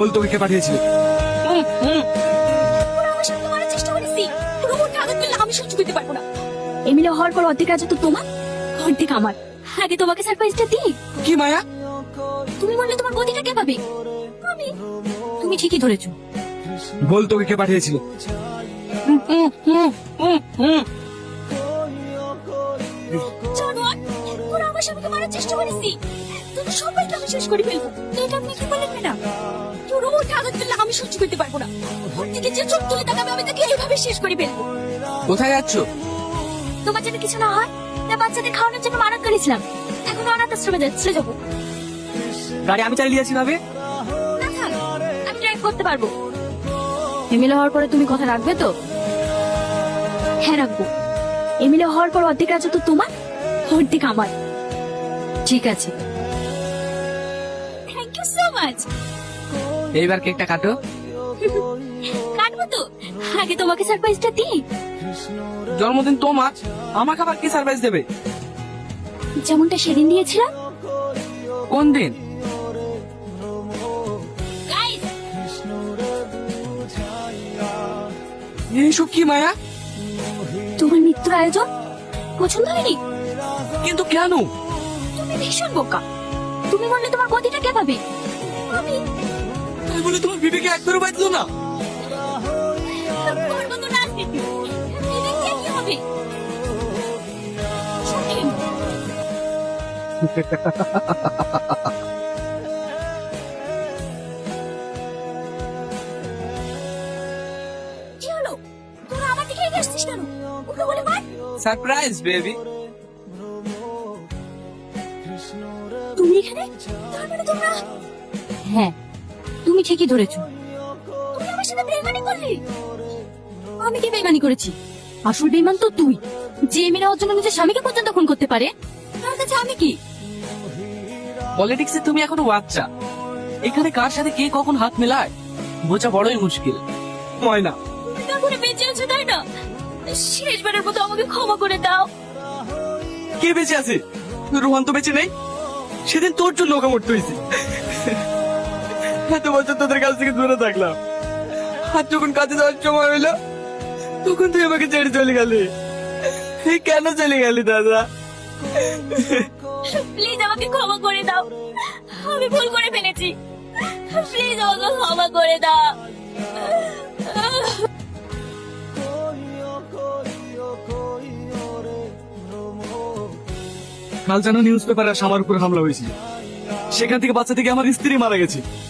বল তোকে কে পাঠিয়েছিল? এমিলে হওয়ার পর অর্ধেক রাজত্ব তোমার, অর্ধেক আমার। আগে তোমাকে সারপ্রাইজটা দিই। কি মায়া? তুমি বললে তোমার গতিটা কে পাবে? আমি। তুমি ঠিকই ধরেছো। বল তোকে কে পাঠিয়েছিল? জানোয়ার, ওরা আমার স্বামীকে মারার চেষ্টা করেছি। তোদের সবাইকে আমি শেষ করে ফেলবো। এটা আপনি কি বলেন ম্যাডাম? কেউ রোবটকে আঘাত করলে আমি সহ্য করতে পারবো না। ওর দিকে যে চোখ তুলে তাকাবে আমি তাকে এইভাবে শেষ করে ফেলবো। কোথায় যাচ্ছ? তোমার যদি কিছু না হয়, তা বাচ্চাদের খাওয়ানোর জন্য মানা করেছিলাম। এখন অনাথ আশ্রমে চলে যাবো। গাড়ি আমি চালিয়ে যাচ্ছি ভাবে। না থাক, আমি ড্রাইভ করতে পারবো। এমিলে হওয়ার পরে তুমি কথা রাখবে তো? হ্যাঁ রাখবো। এমিলে হওয়ার পর অর্ধেক রাজত্ব তোমার, অর্ধেক আমার। ঠিক আছে। Thank you so much. এইবার কেকটা কাটো। কাটবো তো, আগে তোমাকে সারপ্রাইজটা দিই। জন্মদিন তোমার, আমাকে আবার কি সারপ্রাইজ দেবে? যেমনটা সেদিন দিয়েছিলাম। কোন দিন? গাইস, এইসব কি মায়া? তোমার মৃত্যুর আয়োজন পছন্দ হয়নি? কিন্তু কেন? তুমি ভীষণ বোকা। তুমি বললে তোমার গতিটা কে পাবে? আমি। তাই বলে তোমার বিবেকে একবারও বাঁচলো না? করবো তো রাজনীতি। বিবেক দিয়ে কি হবে? সঠিক। কি হলো? তোরা আমার দিকে এগিয়ে আসছিস কেন? উল্টো বলে মার। Surprise baby. তুমি এখানে? তার মানে তোমরা। হ্যাঁ, তুমি ঠিকই ধরেছো। তুমি আমার সাথে বেইমানি করলি। আমি কি বেইমানি করেছি? আসল বেইমান তো তুই, যে মেয়ে হওয়ার জন্য নিজের স্বামীকে পর্যন্ত খুন করতে পারে। তার কাছে আমি কি? পলিটিক্সে তুমি এখনো বাচ্চা। এখানে কার সাথে কে কখন হাত মেলায় বোঝা বড়ই মুশকিল। ময়না, তুমি তো এখনো বেঁচে আছো, তাই না? শেষবারের মতো আমাকে ক্ষমা করে দাও। কে বেঁচে আছে? রোহান তো বেঁচে নেই। সেদিন তোর জন্য ওকে মরতে হয়েছে। এত বছর তোদের কাছ থেকে দূরে থাকলাম, আর যখন কাজে যাওয়ার সময় হলো তখন তুই আমাকে ছেড়ে চলে গেলি। এই কেন চলে গেলি দাদা? প্লিজ আমাকে ক্ষমা করে দাও। আমি ভুল করে ফেলেছি। প্লিজ আমাকে ক্ষমা করে দাও। কাল যেন নিউজ পেপারে আমার উপর হামলা হয়েছিল, সেখান থেকে বাচ্চা থেকে আমার স্ত্রী মারা গেছে।